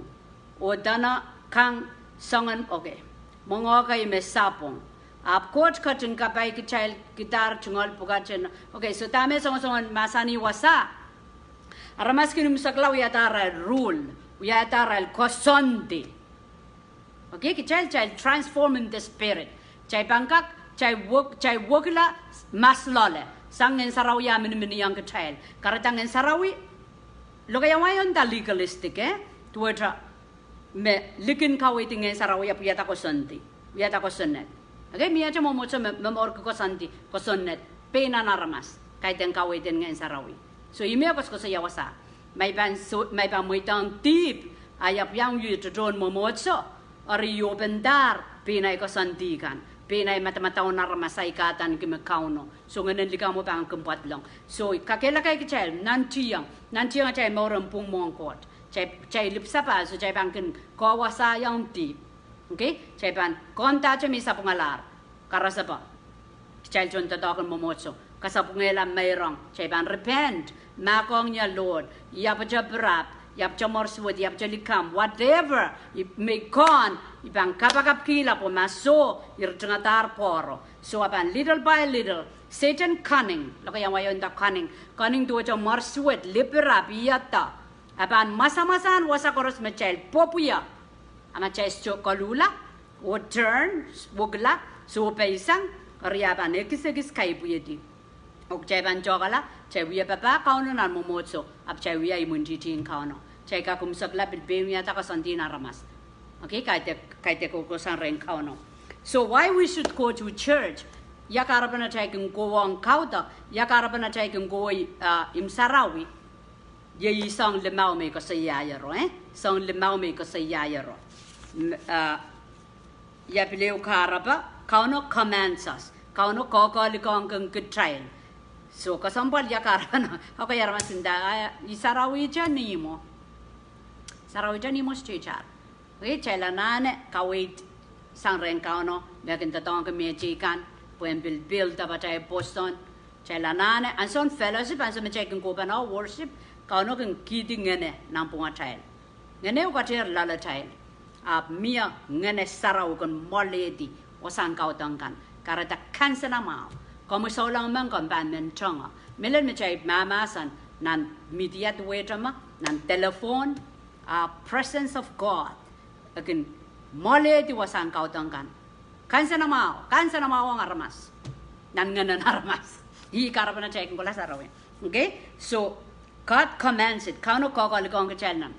O dana kang songan okay. Mongokay mesapong. Ahpw Koht kachin kapay kitail kitail chungol pukat. Okay, so tame songan masani wasa. Aramas kinum saklaw yatara rule. Yatara kosonti. Okay, child transform in the spirit. Chai bangkak, chai wokila maslole. Sang Ngehn Sarawi min yang kitail. Karata Ngehn Sarawi lokayawayon da legalistic tuwatra me likin kawiti Ngehn Sarawi apiyata kosonti. Wiahda kosonnet. Okay, miya mo mo memor kosonti kosonnet. Pena naramas kaidehn kawiti Ngehn Sarawi. So ime ko sa yawasa. May ban muitang deep ayap yang yu Dahkot Mwomwohdiso ari yobendar pinay kosantikan pinay matamataw na ramasay katan kimekauno so nganen likamo pang kempat lang so kakela kay kitail nantiyang chay Pwe Krait chay lipsa pa so chay pangkin kawasa yang deep okay chay pan konta chay misa pungalar karasa pa chay chon Dahkot Mwomwohdiso kasapungela mayrong chay pan repent makong niya Lord yapa jabrap yap morswood yap likam whatever may con ibang kapakapkila po maso irtungatar poro so apan little by little Satan cunning lokaya wayon da cunning to morswood liberap yata apan masa-masan wasa koros machel popuya ama chesto kalula o turn wugla so paisang riaban ekis kai puyedi ok jaiban jogala chay wiya papa kauno nan Mwomwohdiso ap chay wiya imuntitin kauno chay ka kumsakla bilbenya ta kasanti na ramas okay kaite ko san ren kauno so why we should go to church yakarapana chay kung gowang kauta yakarapana chay kung goy im Sarawi ye song lemau me ko sa yayaro song lemau me ko sa yayaro ya pileu karapa kauno commands us kauno kokolikong kung kitail so kasampal yakarapana ako yaramas inda Sarawi janimo stechar okay chay lanane kawait sang ren kauno mekin tatong kemiajikan puen build taba chay Boston chay lanane anson fellowship anson chay kung kopena worship kauno kung kiting ngene nampunga chay ngene ukatir lala chay mia ngene Sarawi kon moledi wasang kautangkan karata kansana mao como solang man kon ban men chonga melen me chay mamasan nan media duwehte nan telephone presence of God again mole di wasang kautangkan kansana mao ang aramas nan nganan aramas hi karapana chay kung kula Sarawi okay so God commands it kauno kokolikong kachalnan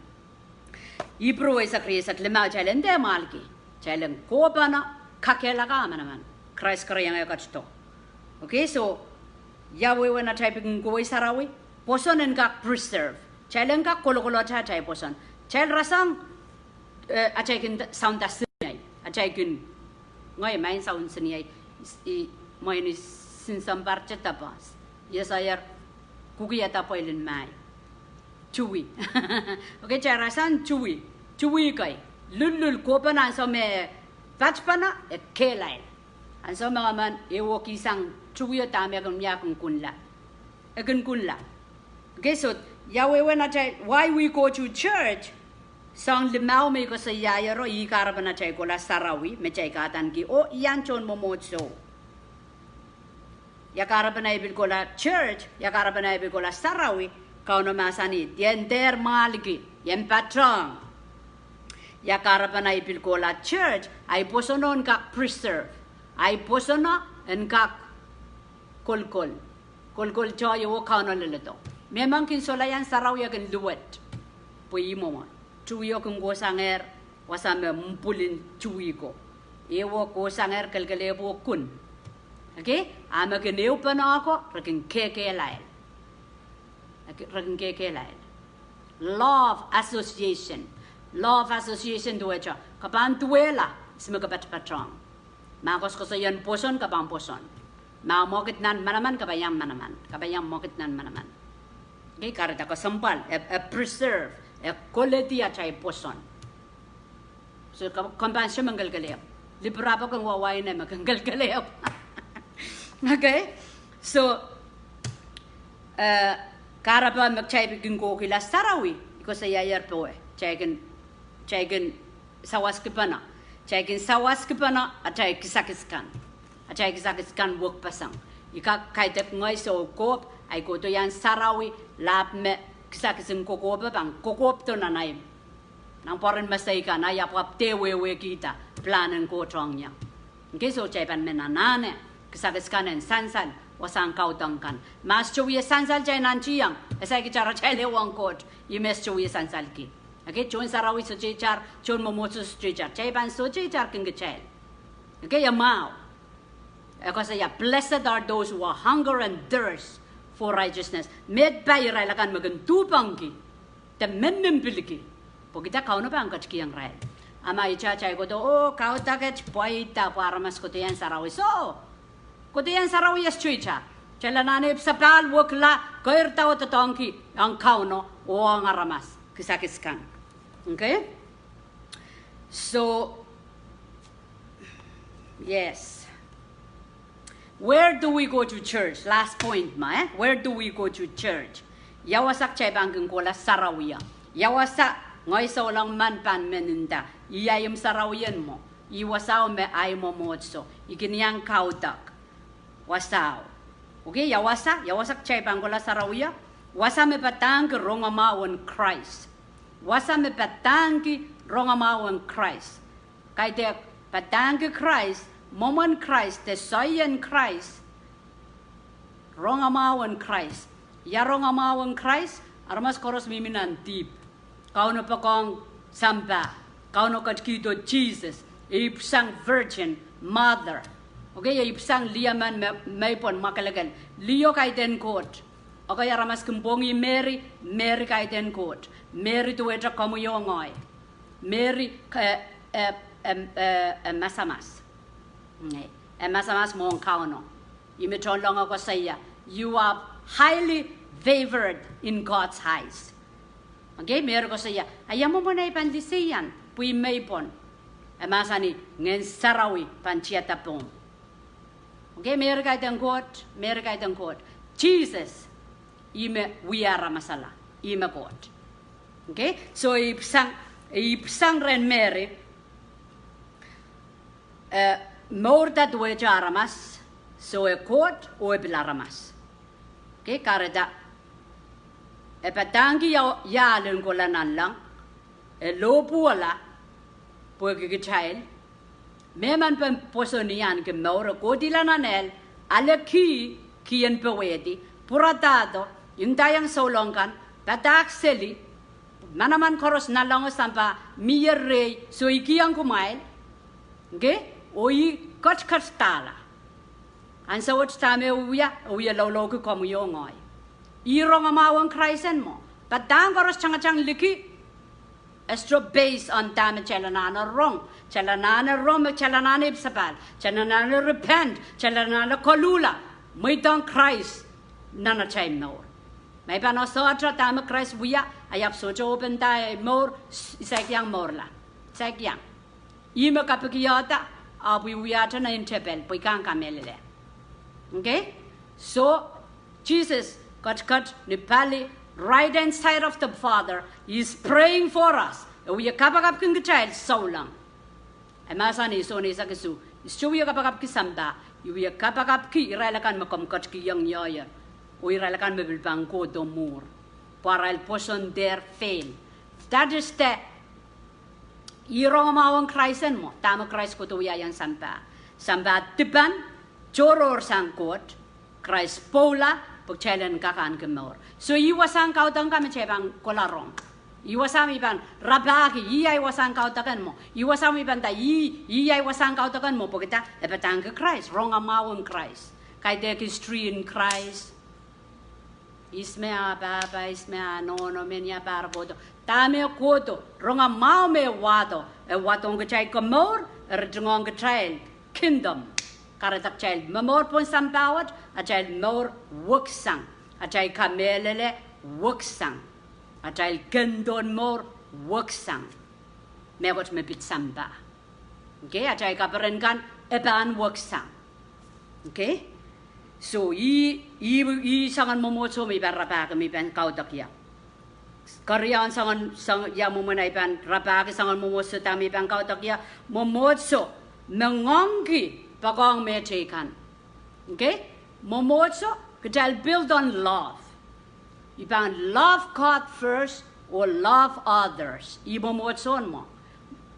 Ibro ay sakri sa limau chalen de malki chalen kopana kakela ka naman Krais karayang ay katsto okay so Yahweh wana typing goy Sarawi posonen ka preserve chalen ka kolokolo cha chay poson chel rasang achay kin sound tasnay achay kin ngoy main sound sinay mo ni sinsambar chatapas yesayar kukiyata poilin mai chui okay chay rasang chui kay lulul kopana so me patpana kelail an so mga man ewo kisang chui tame kung miya kung kunla okay so Yahweh when why we go to church sang limau me ko sa yayaro I karapana chay ko la Sarawi me chay katan ki o iyan chon Mwomwohdiso yakarapana ibil ko la church yakarapana ibil ko la Sarawi kauno masani diender maliki yen patrong yakarapana ibil ko la church ay posonon kak preserve ay posona en kak kolkol choy wo kauno leleto memang kin solayan Sarawi akan duet pui mo chui kung go sanger wasame mpulin chui ko ewo ko sanger kalkale bo kun okay ama keneu pana ako rakin kekelail love association duwecha kapan duela semoga patron makos ko sa yan poson kapang poson ma mokit nan manaman kabayang mokit nan manaman okay karata ko sampal a preserve a quality at chay poson So kompansiya manggalgalep. Librapa kang Hawai'i na maganggalgalep. Okay? So, karapa magchay ko kila Sarawi. Iko sa aleier Pwe. Chaygen sawas kipana. Chaygen sawas kipana at chay kisakiskan. At chay kisakiskan work pasang. Ika kaidehn ngay so kop ay ko to yan Sarawi lap me kisakisin kokop bang kokop to nanay. Nang parin masay ka na yapap tewewe kita planen ko trong niya. Okay, so chay pan menanane kisakiskanen sansal wasang kautangkan. Mas chuwi sansal chay nanchiyang. Esay kichara chay lewang kot. Imes chuwi sansal ki. Okay, chun Sarawi so chay char, chun momoso so chay char. Chay pan so chay char keng chay. Okay, yamao. Because blessed are those who are hunger and thirst for righteousness. Med bayray lakan magantupangki. Te menempiliki. Pagita kau na ba ang kachki ang ray? Ama icha-chay ko to, oh, kau taket poita para mas ko to yan Sarawi. So, ko to yan Sarawi yes chuicha. Chala nanip sa pal wakla, koir tao to tongki, ang kau no, o ang aramas. Kisakiskan. Okay? So, yes. Where do we go to church? Last point ma, eh? Where do we go to church? Yawasak chay bangkeng kola Sarawiya. Yawasak ngoy sa walang manpan meninda. Iyayim Sarawiyan mo. Iwasaw me ay momotso. Ikiniyang kautak. Wasaw. Okay, yawasak chay bangkeng kola Sarawiya. Wasa me patangki rongamawan Christ. Wasa me patangki rongamawan Christ. Kaidehn patangki Christ. Momon Christ, the soyan Christ, rongamawan Christ. Ya rongamawan Christ, armas koros miminan tip. Kau no pakong samba, kau no katkito Jesus, ipsang virgin mother. Okay, ipsang liaman maipon makalagan. Leo kaidehn Koht. Okay, aramas kumbongi Mary kaidehn Koht. Mary duwehte kamuyongoy. Mary masamas. Masamas mong kauno. Imitron lang ako sa iya. You are highly favored in God's eyes. Okay, meron ko sa iya. Ayaw mo na ipandisiyan. Pwe maipon. Masani, Ngehn Sarawi, panchiyatapong. Okay, meron kaidehn Koht. Jesus, ime wiahda masala. Ime Koht. Okay, so ipsang ren Mary, Morda duwehte aramas, so Koht o bilaramas. Okay, kareda. Patangi yalen ko lanan lang. Lopu wala. Pwe kitail. Meman pen posonian ke maura ko dilananel. Aleki kian pewedi. Puratado. Yung tayang solongkan. Patakseli. Manaman koros na lang sampa miyerrey. So ikiyang kumail. Okay? Oi kat tala. Ansa wat tame uya law ko kamuyongoy. Irong amawang Christen mo. Patang koros chang liki. Estro based on tame chalanana wrong. Chalanana ipsapal. Chalanana repent. Chalanana kolula. May tang Christ nana chay more. May panoso atra tame Christ uya. Ayap socho open tayo more. Isak yang more la. Isak yang. Ima kapikiyata. We wiahda na intebel, pwe kang kamelele. Okay? So, Jesus, kat Nepali, right hand side of the Father, is praying for us. We are kapagap keng kitail, so lang. Ay masani, so ni sa kisu. Isu we are kapagap ki samba. We are kapagap ki, iralakan makom kat ki yang yaya. O iralakan mebilbang ko domur. Para el poson der fail. That is the irong amawang Christen mo. Tama Christ ko tuya yang samba. Samba tipan, choror sang Koht, Christ pola, pagchailan kakan kemor. So iwasang kautang kami cebang kolarong. Iwasam iban rabaki, iyay wasang kautakan mo. Iwasam iban ta iyay wasang kautakan mo. Pagkita, epatang ka Christ, rong amawang Christ. Kaidehn history in Christ. Ismea baba, ismea nono, menya barbodo. Tame koto, ronga mau me wado, watong kacay kamor, rejungong kacay kingdom. Karatak child mamor pon sampawat, a child more wuksang, a child kamelele wuksang, a child kendon more wuksang. megot mebit samba. Okay, ajay kaparin kan eban work sang. Okay, so i sangan momotso mi ban rabag mi ban kaudakia. Karyan sang ya momonay ban rabag sangan momotso tami ban kaudakia momotso mengongi pagong metekan. Okay, momotso kajal build on love. Iban love God first or love others. I momotson mo.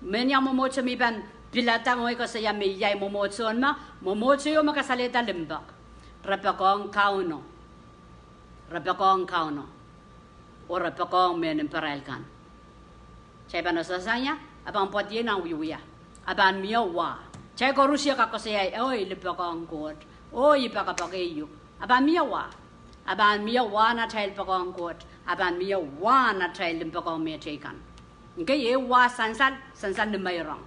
Menya momotso mi ban bilatang oy ko saya mi yay momotson ma momotso yo makasalita limbak. Rapakong kauno. Rapakong kauno. O rapakong mehn peralkan. Chay ban osasanya abang potye nang wiya. Aban miawa. Chay ko Rusia ka ko saya oy Lebaivalu Koht. Oy papidaiskilahr. Aban miawa. Aban miawa na chay Lebaivalu Koht. Aban miawa na chay Lebaivalu metekan. Ngay wa sansan ni mayrong.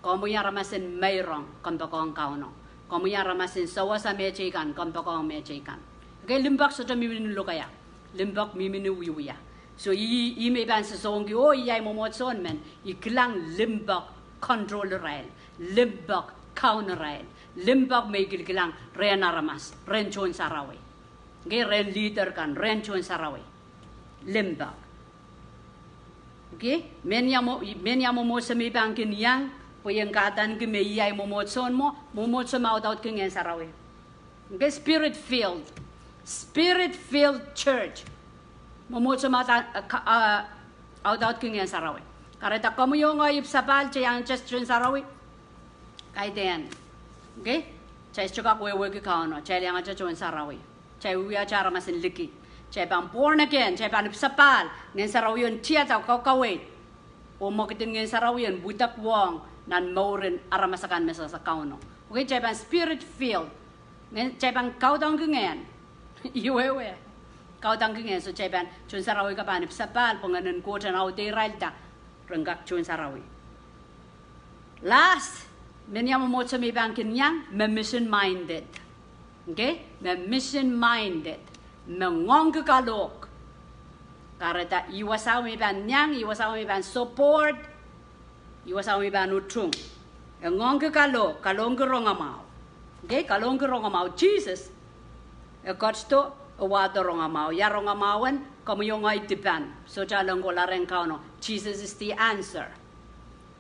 Kamu yang ramasin mayrong kampakong kauno. Kamu yang ramasin sawasa metekan kampakong metekan. Ngay limbak sa miminu lokaya. Limbak miminu wiya. So i may ban sa songi o iyay momotson men iklang limbak control rail. Limbak counter rail. Limbak may kilang ren aramas. Ren Ngehn Sarawi. Ngay ren leader kan ren Ngehn Sarawi. Limbak. Okay, menya mo sa may bangkin yang puyeng katan ke may iyay momotson mo audaudkidahr Ngehn Sarawi. Okay, spirit filled church momotson audaudkidahr Ngehn Sarawi. Kareta kamu yung ayip sapal yang Ngehn Sarawi kaidehn. Okay, chay chuka wewe ki kauno chay yang Ngehn Sarawi chay wiahda masin liki. Chay bang born again, chay bang sapal, Ngehn Sarawi yun tiya tau kau kawait. O mokitin Ngehn Sarawi yun budak wong nan maurin aramasakan mesa sa kauno. Okay, chay bang spirit filled. Chay bang audaudkidahr. Iwewe. Audaudkidahr so chay bang Ngehn Sarawi ka bang sapal panganan ko tan audaudkidahr renggak Ngehn Sarawi. Last, menya momotso mi bang kinyang mission minded. Okay? Mission minded. Mengong kalok. Karena iwasaw mi ban nyang, iwasaw mi ban support, iwasaw mi ban utung. Ngong kalok, kalong rongamau. Okay, kalong rongamau Jesus. Godsto awada rongamau. Ya rongamauan kamu yung ay dipan. So jalang ko lareng kauno. Jesus is the answer.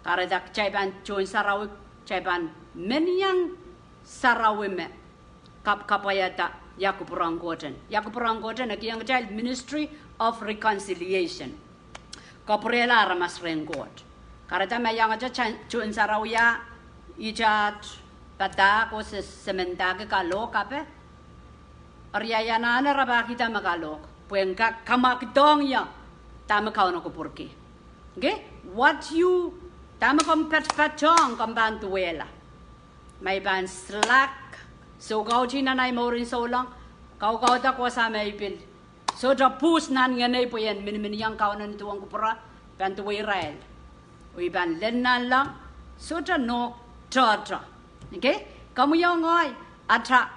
Karena chay ban Ngehn Sarawi, chay ban menyang Sarawi me. Kapayata. Jacque yang child ministry of reconciliation. Kaprela ramas rengkot. Karena yang aja Ngehn Sarawi ya ijat pada ko sementara kalau kape. Arya na raba kita makalok. Pwen kamakdong ya tama kau no kupurki. Okay? What you tama kompetpatong kombantuela. May ban slack. So kau cina nai morin so long, kau tak kuasa mai pil. So da pus nan nganai puyen min yang kau nan tuang kupura bantu Israel. Ui ban lennan lang, so da no tra. Okay? Kamu yang ngoi atra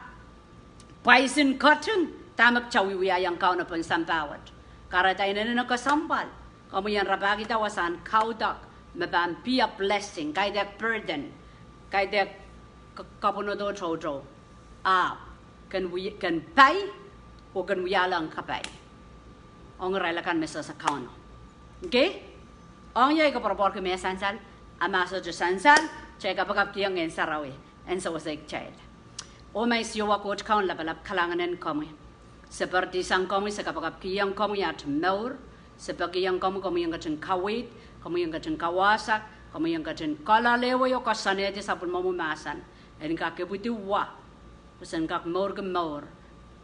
paisin cotton tamak cawi wiya yang kau na pun sampawat. Karena ini na kasampal. Kamu yang rabagi tawasan kau tak maban be a blessing, kaidehn burden, kaidehn kapunodo tohto. Kan pay o kan wiahla ang kapay. Ang relakan mesa sa kauno. Okay? Ang yay kaparapor ke me sansal, amasa jo sansal, chay kapagap kiyang Ngehn Sarawi, and so was a child. O may siyawa coach kaun labalap kalanganan kami. Seperti sang kami sa kapagap kiyang kami at maur, seperti yang kami yang kacang kawit, kami yang kacang kawasak, kami yang kacang kalalewa yo kasanete sa pun mamumasan. And kakebuti wa. Kusan kak maur ke maur.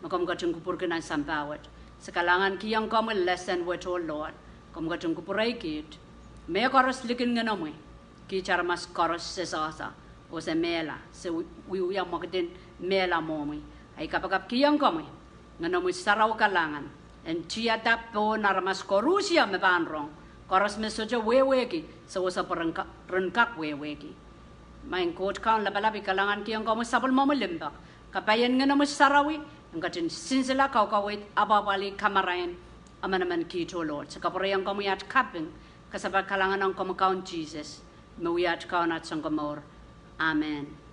Makam kacang kupur ke nan sampawat. Sekalangan kiyang kami lesson with all Lord. Kam kacang kupurai kit. Me koros likin ngenomi. Ki cara mas koros sesasa. O se mela. Se yang makitin mela momi. Ay kapagap kiyang kami. Ngenomi saraw kalangan. En tiyata po naramas korusya me banrong. Koros me soja weweki. Sa usa perengkak weweki. Main coach kaun labalabi kalangan kiyang kami sabal mamalimbak. Kapayan nga naman Sarawi, ang katin sinsila kau kawit ababali kamarayan amanaman kito Lord. Sa kaparayang kami at kaping, Kasabag kalangan ng kumakaon Jesus. Mawiyat ka na at sanggamor. Amen.